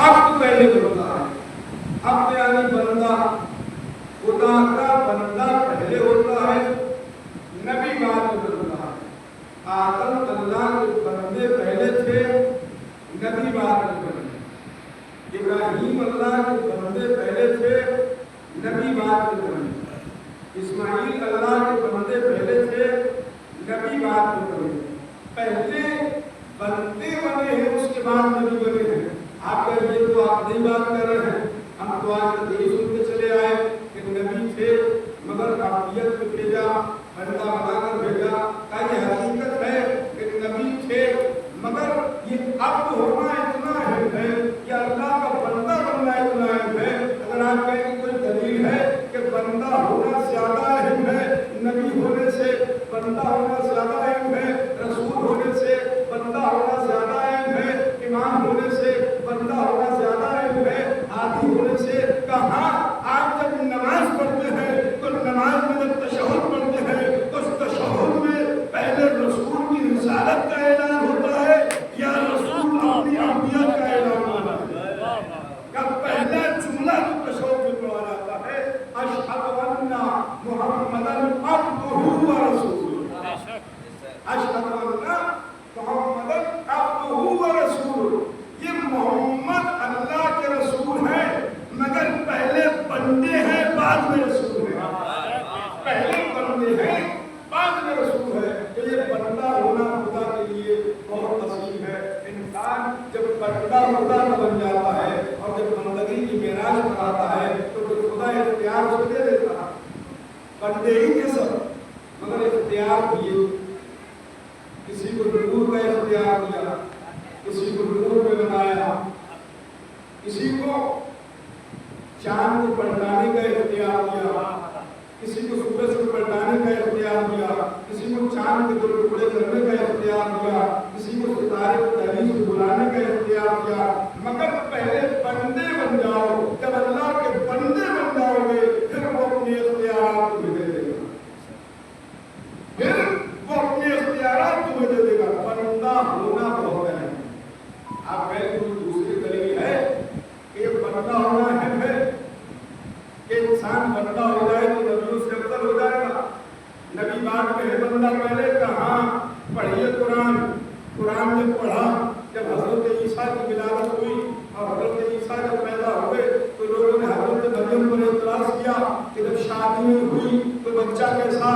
عبد پہلے ہوتا ہے. عبد یعنی بندہ. خدا کا بندہ پہلے ہوتا ہے, نبی بعد میں بنتا ہے. آدم اللہ کے بندے پہلے تھے, نبی بعد میں بنے. ابراہیم اللہ کے بندے پہلے تھے, نبی بعد میں بنے. اسماعیل اللہ کے بندے پہلے تھے, نبی بعد میں بنے. پہلے بندے بنے ہیں, اس کے بعد نبی بنے ہیں. آپ کہہ رہے تو آپ نہیں بات کر رہے ہیں, ہم تو آج یہی سنتے چلے آئے کہ نبی تھے مگر عبدیت میں بھیجا, بندہ بنا کر بھیجا. یہ حقیقت ہے کہ نبی تھے مگر یہ عبد ہونا اتنا اہم ہے, یا اللہ کا بندہ بننا اتنا اہم ہے. اگر آپ کہیں کہ کوئی دلیل ہے کہ بندہ ہونا زیادہ اہم ہے, نبی ہونے سے بندہ ہونا زیادہ اہم ہے, رسول ہونے سے بندہ ہونا زیادہ اہم ہے, امام ہونے سے بندہ ہونا زیادہ اہم ہے, عادی ہونے سے, کہاں آپ جب نماز پڑھتے ہیں تو نماز میں جب تشہد پڑھتے ہیں تو اس تشہد میں پہلے رسول کی رسالت کا اعلان ہوتا ہے یا رسول اپنی عبدیت کا اعلان ہوتا ہے؟ کا پہلا جملہ جو تشہد میں پڑھا جاتا ہے اشہد ان محمدا عبدہ و رسولہ. اشہد ان محمدا عبدہ و رسولہ. یہ محمد اللہ کے رسول ہیں مگر پہلے بندے ہیں بعد میں رسول ہیں. پہلے بندے ہیں بعد میں رسول ہے. تو یہ بندہ ہونا خدا کے لیے بہت عظیم ہے. انسان جب بندہ خدا کا بن جاتا ہے اور جب بندگی کی معراج پر آتا ہے تو پھر خدا اختیار اس کو دے دیتا ہے. بندے ہی کے سب مگر اختیار دیے. کسی کو نور کا اختیار دیا, کسی کو نور میں بنایا, کسی کو چاند کو پلٹانے کا اختیار دیا, کسی کو سورج کو پلٹانے کا اختیار دیا, کسی کو چاند کے 2 ٹکڑے کرنے کا اختیار دیا, کسی کو ستارے کو دہلیز سے بلانے کا اختیار دیا. مگر پہلے بندے بن جاؤ. جب اللہ کے بندے بن جاؤ گے پھر وہ اپنے اختیارات تمہیں دے دے گا. پھر وہ اپنے اختیارات تمہیں دے دے گا. بندہ ہونا بہت ہے. آپ کہیں کوئی دوسری دلیل ہے کہ یہ بندہ ہونا اہم ہے کہ انسان بندہ ہو جائے تو نبیوں سے افضل ہو جائے گا. نبی بعد میں ہے, بندہ پہلے. کہاں پڑھیے قرآن. قرآن جب پڑھا, جب حضرت عیسیٰ کی ولادت ہوئی اور حضرت عیسیٰ جب پیدا ہوئے تو لوگوں نے حضرت مریم پر اعتراض کیا کہ جب شادی نہیں ہوئی تو بچہ کیسا,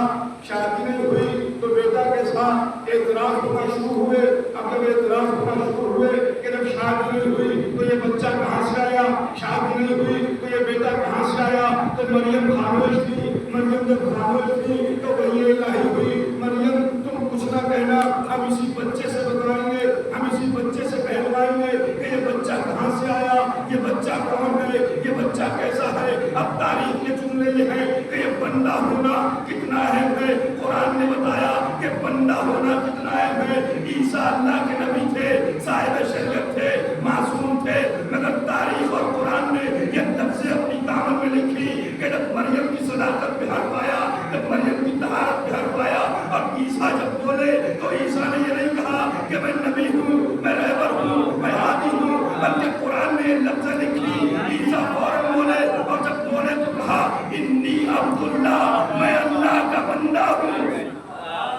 شادی نہیں ہوئی تو بیٹا کیسا. اعتراض ہونا شروع ہوئے. اب جب اعتراض ہونا شروع ہوئے کہ جب شادی نہیں ہوئی تو یہ بچہ کہاں سے آیا, شادی نہیں ہوئی تو یہ بیٹا کہاں سے آیا. تو مریم خاموش تھی. مریم جب خاموش تھی تو وہی الہی ہوئی, مریم تم کچھ نہ کہنا, ہم اسی بچے سے بتائیں گے, ہم اسی بچے سے کہلوائیں گے کہ یہ بچہ کہاں سے آیا, یہ بچہ کون ہے, یہ بچہ کیسا ہے. اب تاریخ کے جملے یہ ہیں کہ یہ بندہ ہونا کتنا اہم ہے. قرآن نے بتایا کہ بندہ ہونا کتنا اہم ہے. عیسیٰ اللہ کے نبی تھے, صاحب شریعت تھے, معصوم تھے, مگر تاریخ اور قرآن نے یہ لفظ اپنی دامن میں لکھی کہ جب مریم کی صداقت پہ حرف آیا, جب مریم کی طہارت پہ حرف آیا اور عیسیٰ جب بولے تو عیسیٰ نے یہ نہیں کہا کہ میں نبی ہوں, میں رہبر ہوں, میں ہادی ہوں, بلکہ قرآن نے یہ لفظ لکھی. عیسیٰ فوراً بولے اور جب بولے تو کہا انی عبداللہ, میں اللہ کا بندہ ہوں.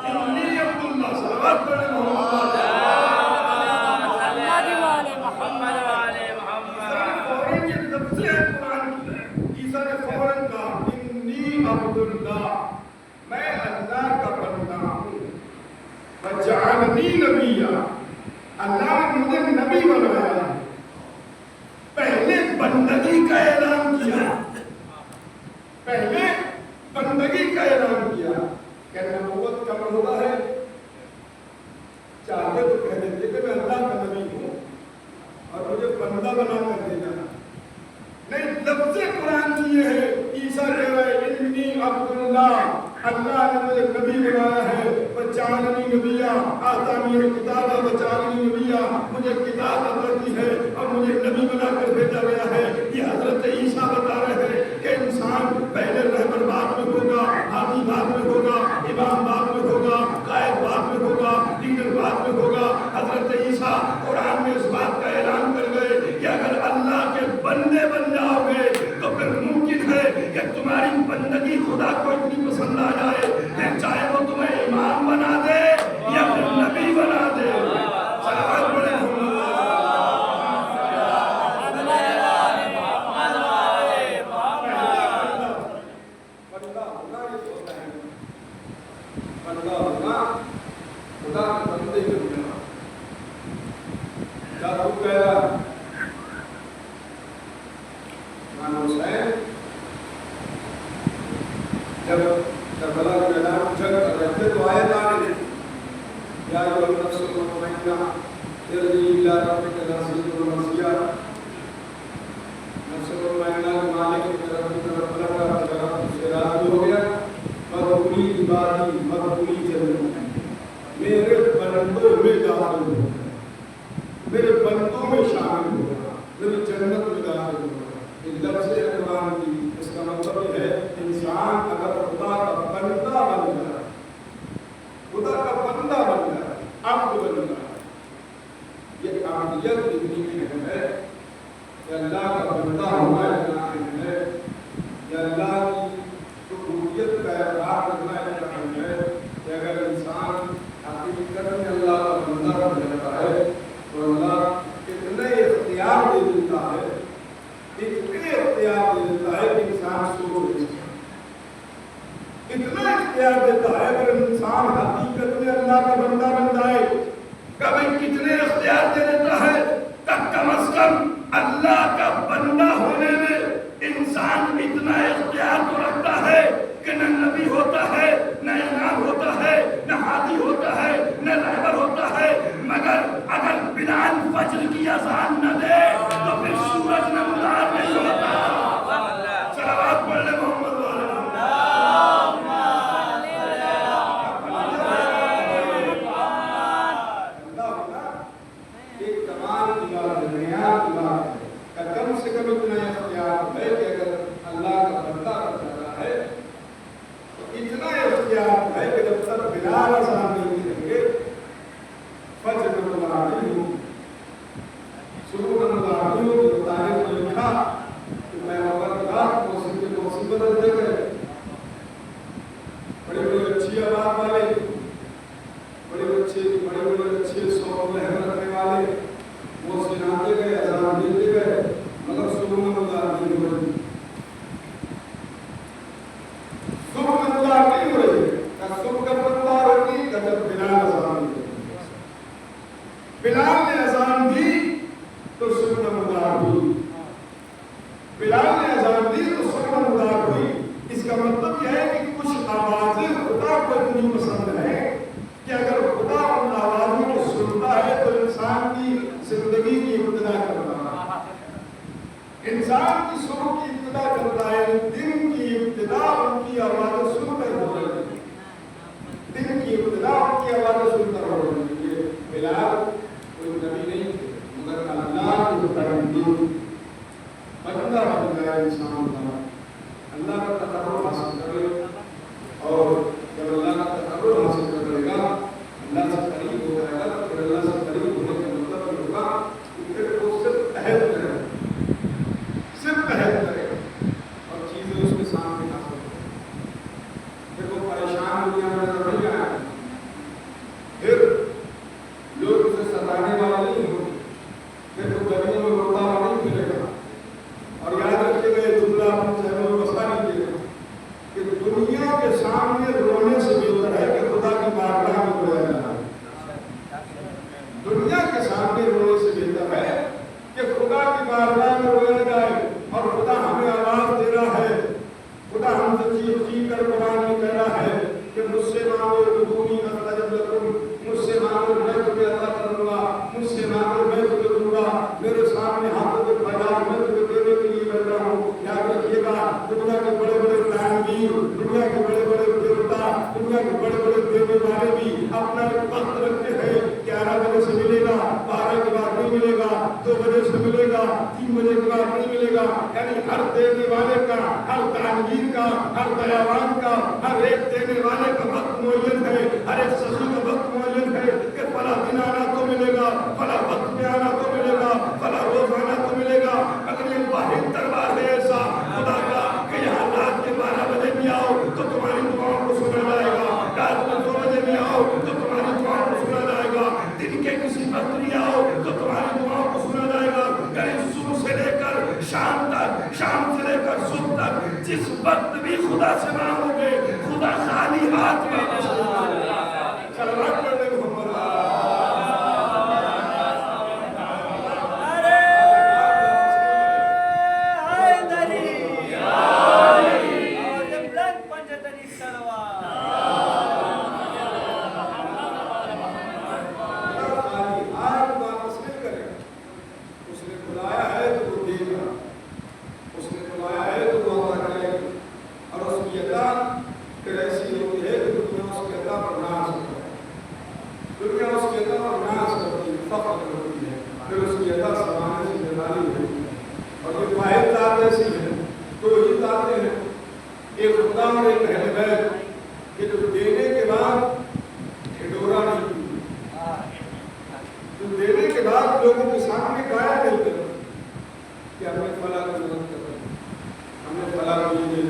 انی عبداللہ. صلوات پڑھیں محمد. عیسیٰ نے فوراً کہا انی عبداللہ, میں اللہ کا بندہ ہوں. وجعلنی نبیا, اللہ نے مجھے نبی بنایا ہے. پہلے بندگی کا اعلان کیا, پہلے بندگی کا اعلان کیا. کہ نبوت کا مرحلہ ہے, چاہتے تو کہہ دیتے کہ میں اللہ کا نبی ہوں اور مجھے بندہ بنا کر دے جانا. نہیں, لفظ قرآن کی یہ ہے. عیسیٰ کہہ رہے انی عبداللہ, اللہ نے مجھے نبی بنایا ہے. وجعلنی نبیا, آتانی الکتاب وجعلنی نبیا, مجھے کتاب عطا کی ہے اور مجھے نبی بنا کر بھیجا گیا ہے. یہ حضرت عیسیٰ بتا رہے ہیں کہ انسان پہلے رہبر بعد میں ہوگا, حامی بعد میں ہوگا, امام بعد میں ہوگا, قائد بعد میں ہوگا, لیڈر بعد میں ہوگا. حضرت عیسیٰ قرآن میں اس بات کا اعلان کر گئے کہ اگر عبادی مدخلی جنت، میرے بندوں میں داخل ہو، میرے بندوں میں شامل ہو، میری جنت میں داخل ہو۔ یہ لفظ قرآن کی اس کا مطلب ہے انسان اگر خدا کا بندہ بن جائے، خدا کا بندہ بن جائے، عبد بن جائے، یہ عبدیت اتنی اہم ہے کہ اللہ کا بندہ ہونا اتنا اہم ہے، یا اللہ کی ربوبیت کا اقرار کرنا اتنا اہم ہے کہ اگر انسان حقیقت میں اللہ کا بندہ بن جاتا ہے تو اللہ اتنے اختیار دے دیتا ہے، اتنے اختیار دے دیتا ہے کہ انسان سوچ نہیں سکتا، اتنا اختیار دیتا ہے اگر انسان حقیقت میں اللہ کا بندہ بن جائے۔ کبھی کتنے اختیار دے دیتا ہے، کم از کم اللہ کا بندہ ہونے میں انسان اتنا اختیار تو رکھتا ہے کہ نہ نبی ہوتا ہے، نہ امام ہوتا ہے، نہ ہادی ہوتا ہے، نہ رہبر ہوتا ہے، مگر اگر بلال فجر کی اذان نہ دے تو پھر سورج نمودار نہیں ہوتا۔ صلوات پڑھ لے محمد کم سے کم اتنا اختیار ہے کہ اگر اللہ کا بندہ بن جاتا ہے تو اتنا اختیار ہے کہ جب تک بلال اذان نہیں دیں گے فجر نمودار نہیں ہوگی، شروع نمودار نہیں ہوگی۔ تاریخ میں لکھا کہ میں موسم بدل دے گئے، بڑی بڑی اچھی آواز والے، بڑے اچھے سو لہر رکھنے والے وہ سناتے گئے، اذان دیتے گئے، مگر شروع نمودار نہیں ہو رہی، شروع نمودار نہیں ہو رہی۔ شروع کب نمودار ہوگی؟ جب بلال اذان دی، بلال نے اذان دی تو شروع نمودار ہوئی، بلال نے اذان دی تو شروع نمودار ہوئی۔ اس کا مطلب یہ ہے کہ کچھ آوازیں خدا کو اتنی پسند ہیں کہ اگر خدا ان آوازوں کو سنتا ہے تو انسان کی زندگی کی ابتدا کرتا ہے، انسان کی شروع کی ابتدا کرتا ہے، دن کی ابتدا ان کی آوازیں سن کر ہو رہی ہے، دن کی ابتدا ان کی آوازیں سن کر ہو رہی ہے۔ بلال کوئی نبی نہیں تھے مگر اللہ کی بندگی، بندہ بن گیا انسان کا، اللہ کا تقرب حاصل کرے، اور جب اللہ کا تقرب حاصل کرے گا اللہ سے قریب ہو جائے گا، پھر اللہ سے قریب ہونے کا مطلب یہ ہوگا کہ پھر وہ صرف عہد کرے، صرف عہد کرے اور چیزیں اس کے سامنے حاصل کرے، پھر وہ پریشان دنیا میں نظر نہیں آئے، پھر لوگ اسے ستانے والا نہیں ہوں، پھر وہ گلیوں میں روتا ہوا نہیں ملے گا۔ اور یاد رکھے گئے جملہ اپنے ذہنوں میں بسا لیجیے گا کہ دنیا کے سامنے رونے سے بہتر ہے کہ خدا کی بارگاہ میں رویا جانا، دنیا کے سامنے رونے سے بہتر ہے کہ خدا کی بارگاہ میں رویا جائے۔ اور خدا ہمیں آواز دے رہا ہے، خدا ہم سے چیخ کر قرآن میں کہہ رہا ہے کہ مجھ سے مانگو ادعونی استجب لکم، مجھ سے مانگو میں تمہیں عطا کروں گا، مجھ سے مانگو میں تمہیں دوں گا، میرے سامنے ہاتھوں کو پھیلاؤ میں تمہیں دینے کے لیے بیٹھا ہوں۔ یاد رکھیے گا دنیا کے بڑے بڑے تعمیر، دنیا کے بڑے بڑے دیوتا، دنیا کے بڑے بڑے دینے والے بھی اپنا ایک وقت رکھتے ہیں، 11 بجے سے ملے گا، 12 کے بعد نہیں ملے گا، 2 بجے سے ملے گا، 3 بجے کے بعد نہیں ملے گا۔ یعنی ہر دینے والے کا، ہر تعمیر کا، ہر دیوان کا، ہر ایک دینے والے کا وقت معین ہے، ہر ایک سخی کا وقت معین ہے کہ فلاں دن آنا تو ملے گا، فلاں وقت میں آنا تو ملے گا، فلاں روز آنا تو ملے گا۔ اگر یہ واحد دربار ہے ایسا خدا کا کہ یہاں رات کے 12 بجے بھی آؤ تو تمہاری دعاؤں کو سنا جائے گا، رات کو 2 بجے بھی آؤ تو تمہاری دعاؤں کو سنا جائے گا، دن کے کسی وقت بھی آؤ تو تمہاری دعاؤں کو سنا جائے گا۔ یعنی صبح سے لے کر شام تک، شام سے لے کر صبح تک، جس وقت بھی خدا سے مانگو گے خدا خالی ہاتھ واپس نہیں آئے گا۔ صلوات پڑھ لیں محمد پھر ایسی ہوتی ہے کہ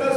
10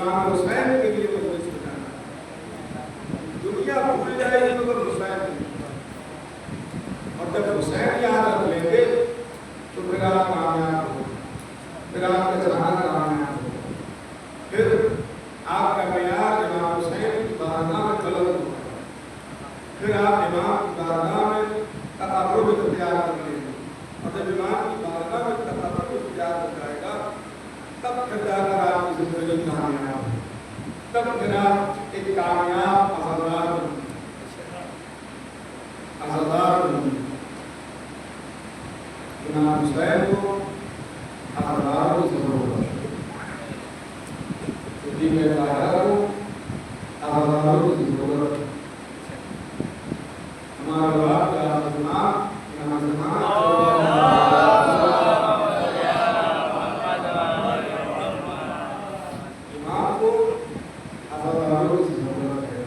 امام حسین کے لیے مجلس بنانا. دنیا بھول جائے گی مگر حسین نہیں. اور جب حسین یاد رکھ لیں گے تو پھر آپ کامیاب ہو, پھر آپ کا جہاں کامیاب ہو. پھر آپ کا معیار امام حسین کی بارگاہ میں بلند ہوگا. پھر آپ امام کی بارگاہ میں تقرب اختیار کر لیں گے. اور جب امام کی بارگاہ میں تقرب اختیار ہو جائے گا تب پھر جا کر آپ کی زندگی کامیاب ہو. تب پھر آپ ایک کامیاب عزادار بنیں. امام حسین کو عزاداروں کی ضرورت ہے. دین طاہرہ کو عزاداروں کی ضرورت ہے. ہمارے باپ کا امام کو عزاداروں کی ضرورت ہے.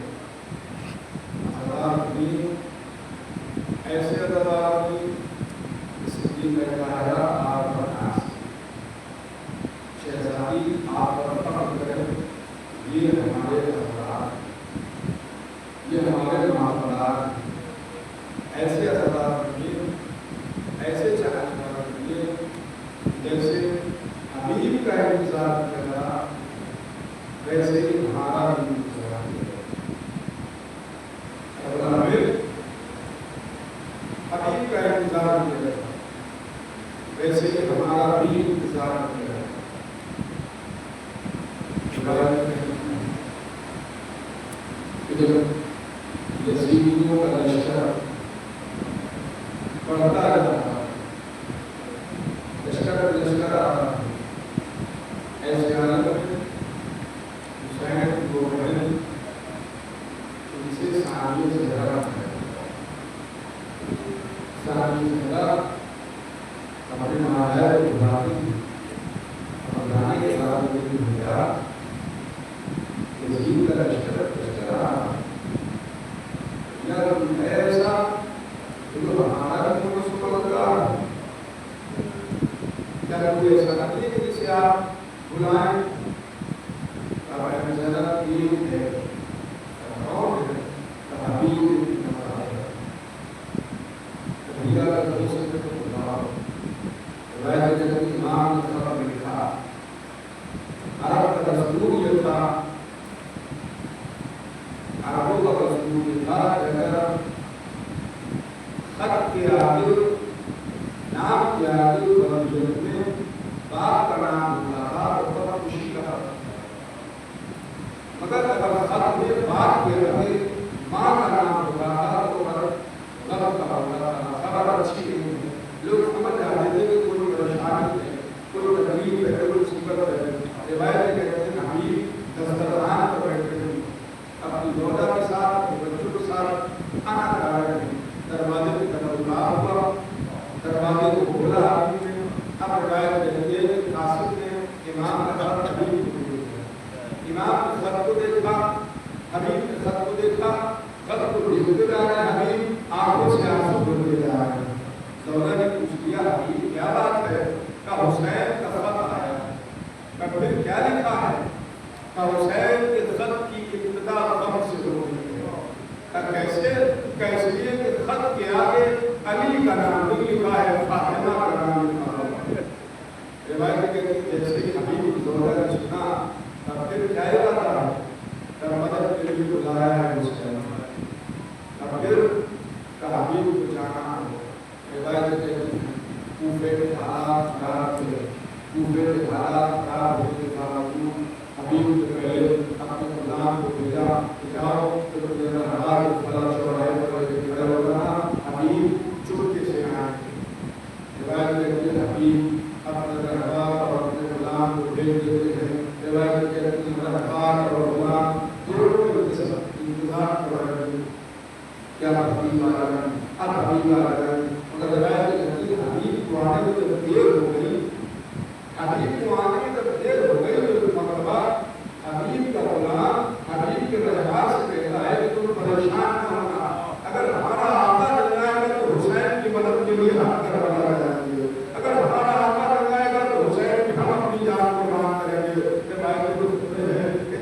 عزادار بھی ایسے عزادار بھی اس دین طاہرہ آپ پر ناز, شہزادی آپ پر فخر کرے. یہ ہمارے عزادار, یہ ہمارے معاملات. ایسے عزادار بنیے, ایسے چاہتار بنیے جیسے حبیب کا انتظار کرنا ویسے ہی ہمارا بھی انتظار کرنا. حبیب کا انتظار کرنا ویسے ہی ہمارا بھی انتظار کرنا. یزیدیوں کا لشکر بڑھتا رہا, لشکر آ رہا. ایسے حالت میں حسین کو ان سے ثانی زہرا اپنے ماہر بھائی اور بھائی کے ساتھ بھیا یزید کا لشکر آ رہا. ایسا جو ہمارا بھی مسلمان کیا کوئی ایسا نہیں ہے جسے آپ بلائیں. دین ہے اور حبیب امام نے لکھا عرب کا دستور یہ تھا, عربوں کا دستور یہ تھا کہ اگر خط کے آگے نام کے آگے برجت میں باپ کا نام ہوتا تھا تو بہت خوشی کا تھا. مگر اگر خط میں باپ کے آگے ماں کا نام ہوتا تھا تو غلط کا ہوتا تھا. خبر اچھی نہیں ہے. لوگ سمجھ جاتے تھے کہ کوئی پریشانی ہے, کوئی تکلیف ہے, کوئی مصیبت ہے. روایت کہتے ہیں حبیب دسترخوان پر بیٹھے تھے, اپنی زوجہ کے ساتھ, بچوں کے ساتھ کھانا کھا رہے تھے. دروازے کی طرف بلایا ہوا, دروازے کو کھولا آدمی نے. اب روایت کہتی ہے کہ قاصد نے امام کا خط حبیب کو دیکھا. امام نے خط کو دیکھا, حبیب نے خط کو دیکھا. خط کو دیکھتے جا رہے ہیں, حبیب آنکھوں سے آنسو بہتے جا رہے ہیں. زوجہ نے پوچھ لیا حبیب کیا بات ہے؟ کہ حسین کا خط آیا ہے. کہ پھر کیا لکھا ہے؟ کہ حسین کے خط کی ابتدا غم سے ہو رہی ہے. کیسے لیے کہ خط کے آگے علی کا نام نہیں لکھا ہے, فاطمہ کا نام لکھا ہے. روایت کہتی ہے جیسے ہی حبیب زوجہ نے سنا تب پھر کیا ارادہ ہے؟ تب مدد کے لیے بلایا ہے حسین. تب پھر کہ حبیب کو جانا ہو. روایت کہتی ہے کوفے کے حالات خراب تھے. کوفے کے حالات خراب ہونے کے باوجود حبیب سے پہلے اپنے غلام کو بھیجا کہ جاؤ تو میرا ہاتھ فلاں چوراہے پر کھڑا ہوگا. حبیب چپکے سے آئے. روایت کہتی ہے حبیب اپنے دربار اور اپنے غلام کو بھیج دیتے ہیں. روایت کہتی ہے دربار اور غلام دونوں کے انتظار کر رہے ہیں کیا حبیب آ رہے ہیں, اب حبیب آ رہے ہیں. مگر روایت کہتی ہے حبیب کو آنے میں جب دیر ہو گئی, حبیب کو آنے میں جب دیر ہو گئی تو مرتبہ حبیب کا غلام حبیب کے رہبر سے کہتا ہے کہ تم پریشان نہ ہونا, اگر ہمارا آقا جل جائے گا تو حسین کی مدد کے لیے ہم کربلا جائیں گے. اگر ہمارا آقا جل جائے گا تو حسین کی ہم اپنی جان قربان کریں گے. روایت ہے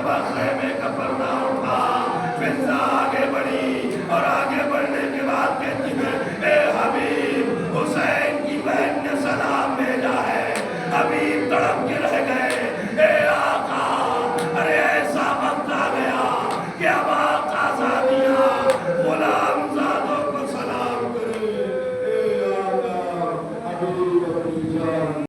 مرتبہ خیر